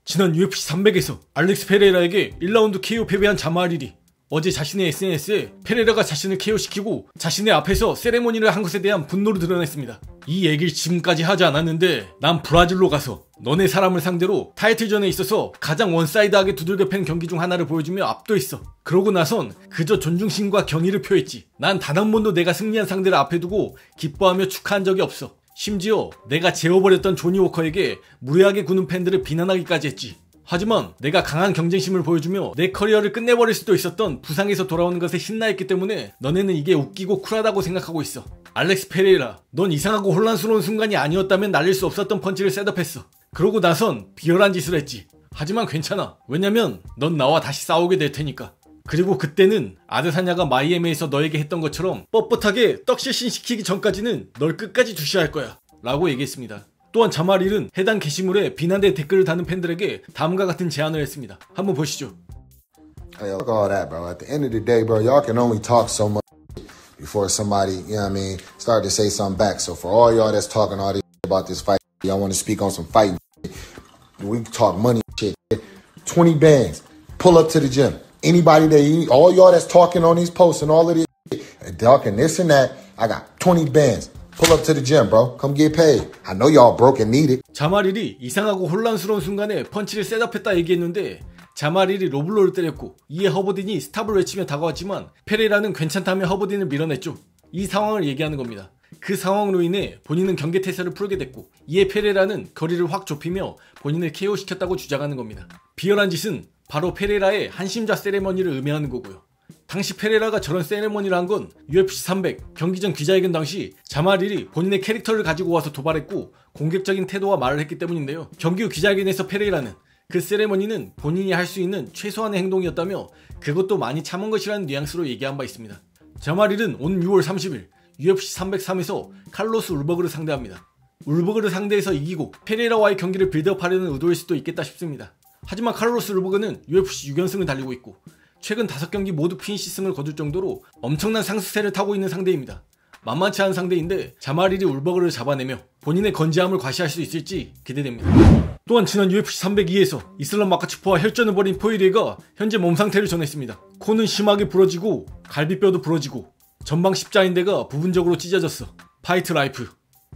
지난 UFC 300에서 알렉스 페레이라에게 1라운드 KO 패배한 자마알힐이 어제 자신의 SNS에 페레이라가 자신을 KO시키고 자신의 앞에서 세레모니를 한 것에 대한 분노를 드러냈습니다. 이 얘기를 지금까지 하지 않았는데 난 브라질로 가서 너네 사람을 상대로 타이틀전에 있어서 가장 원사이드하게 두들겨 팬 경기 중 하나를 보여주며 압도했어. 그러고 나선 그저 존중심과 경의를 표했지. 난 단 한 번도 내가 승리한 상대를 앞에 두고 기뻐하며 축하한 적이 없어. 심지어 내가 재워버렸던 조니 워커에게 무례하게 구는 팬들을 비난하기까지 했지. 하지만 내가 강한 경쟁심을 보여주며 내 커리어를 끝내버릴 수도 있었던 부상에서 돌아오는 것에 신나했기 때문에 너네는 이게 웃기고 쿨하다고 생각하고 있어. 알렉스 페레이라, 넌 이상하고 혼란스러운 순간이 아니었다면 날릴 수 없었던 펀치를 셋업했어. 그러고 나선 비열한 짓을 했지. 하지만 괜찮아. 왜냐면 넌 나와 다시 싸우게 될 테니까. 그리고 그때는 아데사냐가 마이애미에서 너에게 했던 것처럼 뻣뻣하게 떡실신시키기 전까지는 널 끝까지 주시할 거야 라고 얘기했습니다. 또한 자마알힐은 해당 게시물에 비난의 댓글을 다는 팬들에게 다음과 같은 제안을 했습니다. 한번 보시죠. Hey, fuck all that, bro. At the end of the day, bro, y'all can only talk so much before somebody, you know what I mean, start to say something back. So for all y'all that's talking all this about this fight, y'all want to speak on some fighting shit, we talk money shit. 20 bands, pull up to the gym. Anybody that, all y'all that's talking on these posts and all of this shit, talking this and that, I got 20 bands. Pull up to the gym, bro. Come get paid. I know y'all broke and need it. 자마알힐이 이상하고 혼란스러운 순간에 펀치를 셋업했다 얘기했는데 자마알힐이 로블로를 때렸고 이에 허버딘이 스탑을 외치며 다가왔지만 페레이라는 괜찮다며 허버딘을 밀어냈죠. 이 상황을 얘기하는 겁니다. 그 상황으로 인해 본인은 경계태세를 풀게 됐고 이에 페레이라는 거리를 확 좁히며 본인을 KO시켰다고 주장하는 겁니다. 비열한 짓은 바로 페레이라의 한심자 세레머니를 의미하는 거고요. 당시 페레이라가 저런 세레머니를 한 건 UFC 300 경기 전 기자회견 당시 자마알힐이 본인의 캐릭터를 가지고 와서 도발했고 공격적인 태도와 말을 했기 때문인데요. 경기 후 기자회견에서 페레이라는 그 세레머니는 본인이 할 수 있는 최소한의 행동이었다며 그것도 많이 참은 것이라는 뉘앙스로 얘기한 바 있습니다. 자마알힐은 온 6월 30일 UFC 303에서 칼로스 울버그를 상대합니다. 울버그를 상대해서 이기고 페레이라와의 경기를 빌드업하려는 의도일 수도 있겠다 싶습니다. 하지만 칼로스 울버그는 UFC 6연승을 달리고 있고 최근 5경기 모두 피니시승을 거둘 정도로 엄청난 상승세를 타고 있는 상대입니다. 만만치 않은 상대인데 자마알힐이 울버그를 잡아내며 본인의 건재함을 과시할 수 있을지 기대됩니다. 또한 지난 UFC 302에서 이슬람 마카치프와 혈전을 벌인 포이리에가 현재 몸 상태를 전했습니다. 코는 심하게 부러지고 갈비뼈도 부러지고 전방 십자인대가 부분적으로 찢어졌어. 파이트 라이프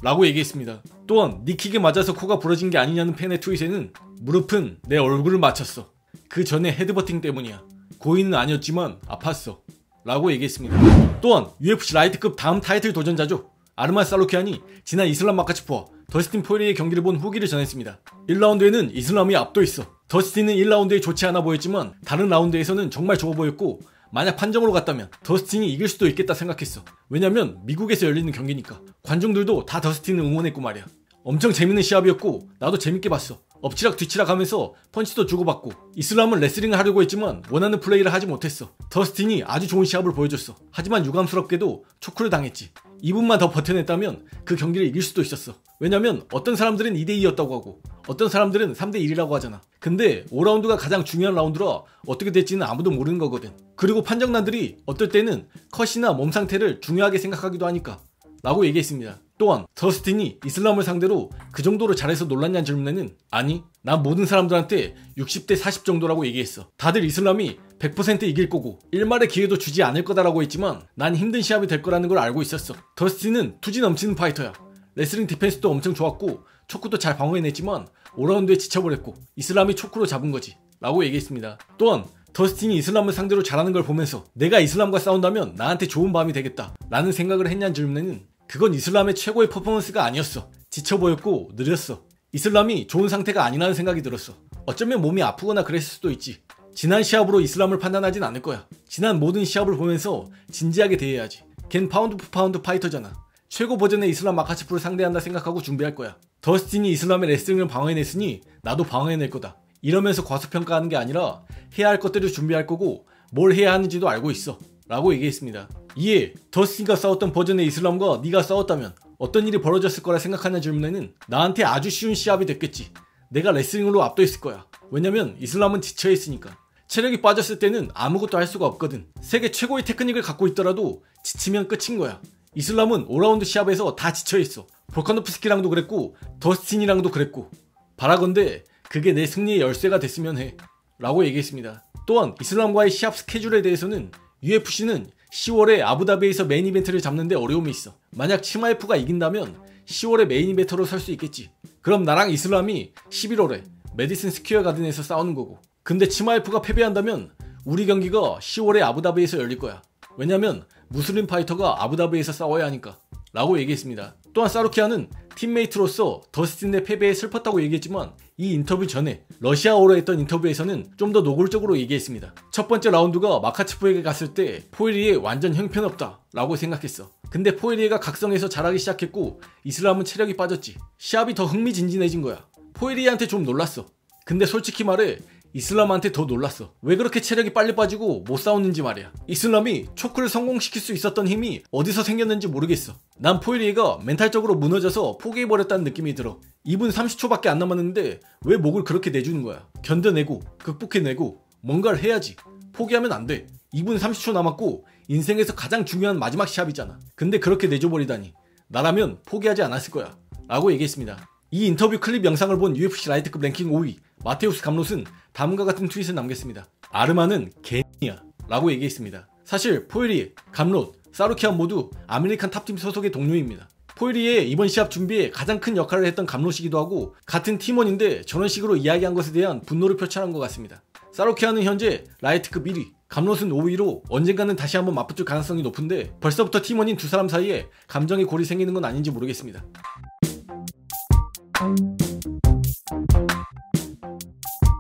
라고 얘기했습니다. 또한 니킥에 맞아서 코가 부러진 게 아니냐는 팬의 트윗에는 무릎은 내 얼굴을 맞췄어. 그 전에 헤드버팅 때문이야. 고의는 아니었지만 아팠어 라고 얘기했습니다. 또한 UFC 라이트급 다음 타이틀 도전자죠. 아르만 살루키안이 지난 이슬람 마카치프와 더스틴 포이리의 경기를 본 후기를 전했습니다. 1라운드에는 이슬람이 압도했어. 더스틴은 1라운드에 좋지 않아 보였지만 다른 라운드에서는 정말 좋아 보였고 만약 판정으로 갔다면 더스틴이 이길 수도 있겠다 생각했어. 왜냐면 미국에서 열리는 경기니까. 관중들도 다 더스틴을 응원했고 말이야. 엄청 재밌는 시합이었고 나도 재밌게 봤어. 엎치락 뒤치락 하면서 펀치도 주고받고 이슬람은 레슬링을 하려고 했지만 원하는 플레이를 하지 못했어. 더스틴이 아주 좋은 시합을 보여줬어. 하지만 유감스럽게도 초크를 당했지. 2분만 더 버텨냈다면 그 경기를 이길 수도 있었어. 왜냐면 어떤 사람들은 2대2였다고 하고 어떤 사람들은 3대1이라고 하잖아. 근데 5라운드가 가장 중요한 라운드라 어떻게 될지는 아무도 모르는 거거든. 그리고 판정단들이 어떨 때는 컷이나 몸 상태를 중요하게 생각하기도 하니까 라고 얘기했습니다. 또한 더스틴이 이슬람을 상대로 그 정도로 잘해서 놀랐냐는 질문에는 아니, 난 모든 사람들한테 60대 40 정도라고 얘기했어. 다들 이슬람이 100% 이길 거고 일말의 기회도 주지 않을 거다라고 했지만 난 힘든 시합이 될 거라는 걸 알고 있었어. 더스틴은 투지 넘치는 파이터야. 레슬링 디펜스도 엄청 좋았고 초크도 잘 방어해냈지만 5라운드에 지쳐버렸고 이슬람이 초크로 잡은 거지 라고 얘기했습니다. 또한 더스틴이 이슬람을 상대로 잘하는 걸 보면서 내가 이슬람과 싸운다면 나한테 좋은 밤이 되겠다 라는 생각을 했냐는 질문에는 그건 이슬람의 최고의 퍼포먼스가 아니었어. 지쳐 보였고 느렸어. 이슬람이 좋은 상태가 아니라는 생각이 들었어. 어쩌면 몸이 아프거나 그랬을 수도 있지. 지난 시합으로 이슬람을 판단하진 않을 거야. 지난 모든 시합을 보면서 진지하게 대해야지. 걘 파운드 포 파운드 파이터잖아. 최고 버전의 이슬람 마카치프를 상대한다 생각하고 준비할 거야. 더스틴이 이슬람의 레슬링을 방어해냈으니 나도 방어해낼 거다. 이러면서 과소평가하는 게 아니라 해야 할 것들을 준비할 거고 뭘 해야 하는지도 알고 있어 라고 얘기했습니다. 이에 더스틴과 싸웠던 버전의 이슬람과 네가 싸웠다면 어떤 일이 벌어졌을 거라 생각하는 질문에는 나한테 아주 쉬운 시합이 됐겠지. 내가 레슬링으로 압도했을 거야. 왜냐면 이슬람은 지쳐있으니까. 체력이 빠졌을 때는 아무것도 할 수가 없거든. 세계 최고의 테크닉을 갖고 있더라도 지치면 끝인 거야. 이슬람은 5라운드 시합에서 다 지쳐있어. 볼카노프스키랑도 그랬고 더스틴이랑도 그랬고 바라건대 그게 내 승리의 열쇠가 됐으면 해 라고 얘기했습니다. 또한 이슬람과의 시합 스케줄에 대해서는 UFC는 10월에 아부다비에서 메인 이벤트를 잡는데 어려움이 있어. 만약 치마에프가 이긴다면 10월에 메인 이벤터로 설 수 있겠지. 그럼 나랑 이슬람이 11월에 메디슨 스퀘어 가든에서 싸우는 거고. 근데 치마에프가 패배한다면 우리 경기가 10월에 아부다비에서 열릴 거야. 왜냐면 무슬림 파이터가 아부다비에서 싸워야 하니까 라고 얘기했습니다. 또한 사루키아는 팀메이트로서 더스틴의 패배에 슬펐다고 얘기했지만 이 인터뷰 전에 러시아어로 했던 인터뷰에서는 좀 더 노골적으로 얘기했습니다. 첫 번째 라운드가 마카치프에게 갔을 때 포에리에 완전 형편없다 라고 생각했어. 근데 포에리에가 각성해서 잘하기 시작했고 이슬람은 체력이 빠졌지. 시합이 더 흥미진진해진 거야. 포에리에한테 좀 놀랐어. 근데 솔직히 말해 이슬람한테 더 놀랐어. 왜 그렇게 체력이 빨리 빠지고 못 싸웠는지 말이야. 이슬람이 초크를 성공시킬 수 있었던 힘이 어디서 생겼는지 모르겠어. 난 포에리에가 멘탈적으로 무너져서 포기해버렸다는 느낌이 들어. 2분 30초밖에 안 남았는데 왜 목을 그렇게 내주는 거야. 견뎌내고 극복해내고 뭔가를 해야지. 포기하면 안 돼. 2분 30초 남았고 인생에서 가장 중요한 마지막 시합이잖아. 근데 그렇게 내줘버리다니. 나라면 포기하지 않았을 거야 라고 얘기했습니다. 이 인터뷰 클립 영상을 본 UFC 라이트급 랭킹 5위 마테우스 감롯은 다음과 같은 트윗을 남겼습니다. 아르마는 개이야 라고 얘기했습니다. 사실 포에리에, 감롯, 사루키안 모두 아메리칸 탑팀 소속의 동료입니다. 포에리의 이번 시합 준비에 가장 큰 역할을 했던 감롯이기도 하고 같은 팀원인데 저런 식으로 이야기한 것에 대한 분노를 표출한 것 같습니다. 사루키안은 현재 라이트급 1위, 감롯은 5위로 언젠가는 다시 한번 맞붙을 가능성이 높은데 벌써부터 팀원인 두 사람 사이에 감정의 골이 생기는 건 아닌지 모르겠습니다.